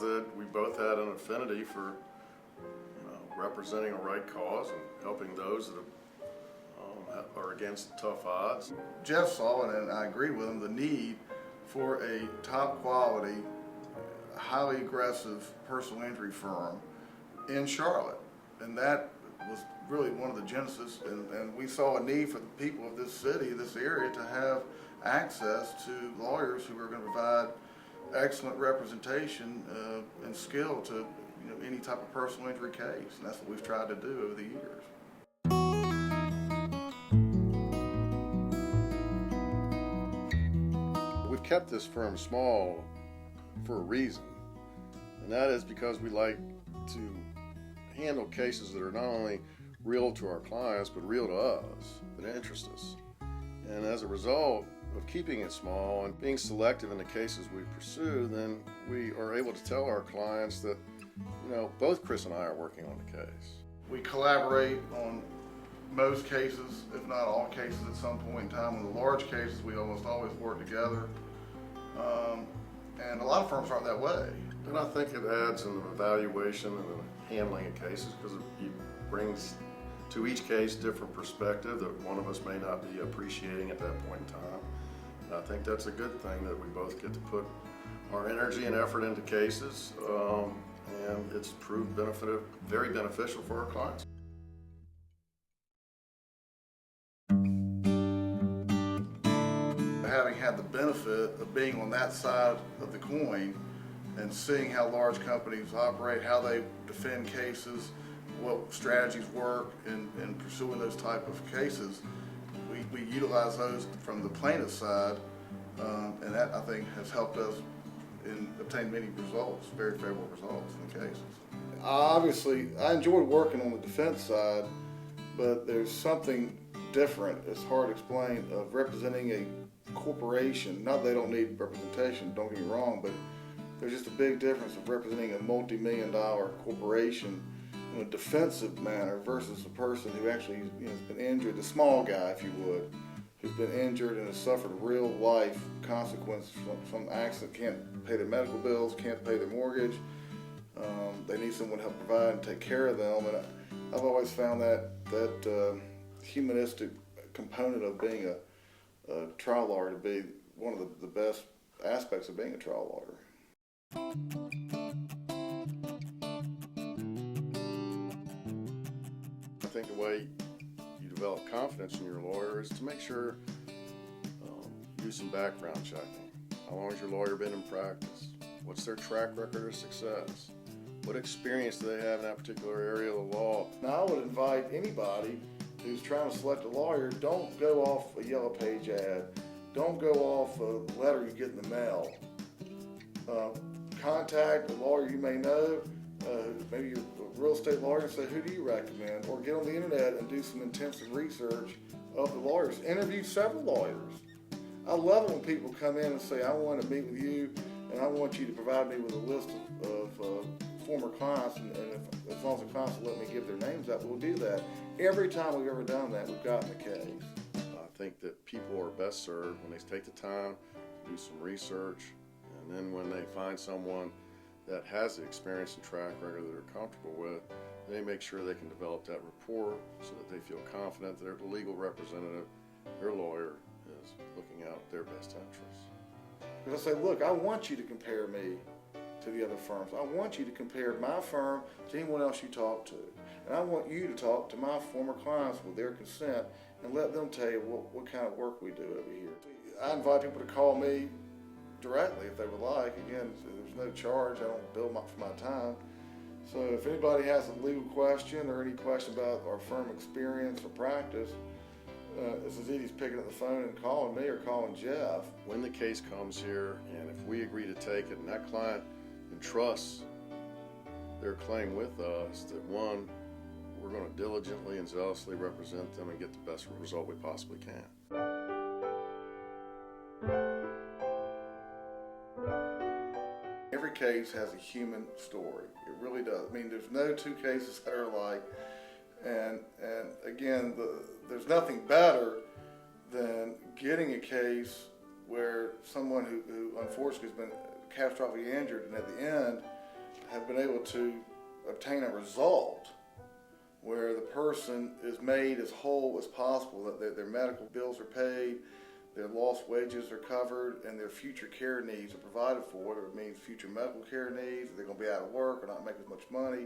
that we both had an affinity for representing a right cause and helping those that are against tough odds. Jeff saw, and I agree with him, the need for a top quality, highly aggressive personal injury firm in Charlotte. And that was really one of the genesis, and we saw a need for the people of this city, this area, to have access to lawyers who are going to provide excellent representation and skill to any type of personal injury case. And that's what we've tried to do over the years. We've kept this firm small for a reason, and that is because we like to handle cases that are not only real to our clients but real to us, that interest us. And as a result of keeping it small and being selective in the cases we pursue, then we are able to tell our clients that both Chris and I are working on the case. We collaborate on most cases, if not all cases, at some point in time. On the large cases, we almost always work together. And a lot of firms aren't that way. And I think it adds an evaluation and a handling of cases because it brings to each case different perspective that one of us may not be appreciating at that point in time. And I think that's a good thing that we both get to put our energy and effort into cases, and it's proved very beneficial for our clients. Having had the benefit of being on that side of the coin and seeing how large companies operate, how they defend cases, what strategies work in pursuing those type of cases, we utilize those from the plaintiff side, and that, I think, has helped us obtain many results, very favorable results in the cases. Obviously, I enjoyed working on the defense side, but there's something different, it's hard to explain, of representing a corporation. Not that they don't need representation, don't get me wrong, but there's just a big difference of representing a multi-million-dollar corporation in a defensive manner versus a person who actually has been injured, the small guy, if you would, who's been injured and has suffered real life consequences from accident, can't pay their medical bills, can't pay their mortgage. They need someone to help provide and take care of them. And I've always found that humanistic component of being a trial lawyer to be one of the best aspects of being a trial lawyer. I think the way you develop confidence in your lawyer is to make sure you do some background checking. How long has your lawyer been in practice? What's their track record of success? What experience do they have in that particular area of the law? Now, I would invite anybody who's trying to select a lawyer, don't go off a yellow page ad. Don't go off a letter you get in the mail. Contact a lawyer you may know, maybe you're a real estate lawyer, and say, who do you recommend? Or get on the internet and do some intensive research of the lawyers. Interview several lawyers. I love it when people come in and say, I want to meet with you, and I want you to provide me with a list of former clients, and if, as long as the clients will let me give their names out, we'll do that. Every time we've ever done that, we've gotten the case. I think that people are best served when they take the time to do some research, and then when they find someone that has the experience and track record that they're comfortable with, they make sure they can develop that rapport so that they feel confident that their legal representative, their lawyer, is looking out their best interests. Because I say, look, I want you to compare me to the other firms. I want you to compare my firm to anyone else you talk to. And I want you to talk to my former clients with their consent and let them tell you what kind of work we do over here. I invite people to call me directly if they would like. Again, there's no charge. I don't bill for my time. So if anybody has a legal question or any question about our firm experience or practice, it's as easy as picking up the phone and calling me or calling Jeff. When the case comes here, and if we agree to take it and that client entrusts their claim with us, that one, we're going to diligently and zealously represent them and get the best result we possibly can. Every case has a human story. It really does. I mean, there's no two cases that are alike. And again, there's nothing better than getting a case where someone who unfortunately has been catastrophically injured, and at the end, have been able to obtain a result where the person is made as whole as possible, that their medical bills are paid, their lost wages are covered, and their future care needs are provided for, whether it means future medical care needs, they're going to be out of work or not make as much money.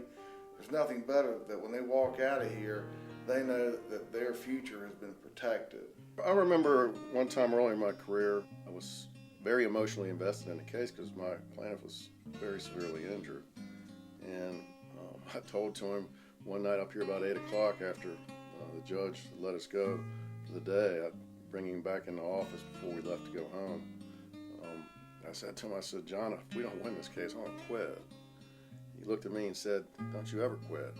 There's nothing better that when they walk out of here, they know that their future has been protected. I remember one time early in my career, I was very emotionally invested in the case because my plaintiff was very severely injured. And I told to him one night up here about 8 o'clock after the judge let us go for the day, I'd bring him back in the office before we left to go home. I said to him, I said, John, if we don't win this case, I'm going to quit. He looked at me and said, don't you ever quit.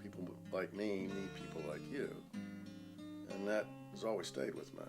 People like me need people like you. And that has always stayed with me.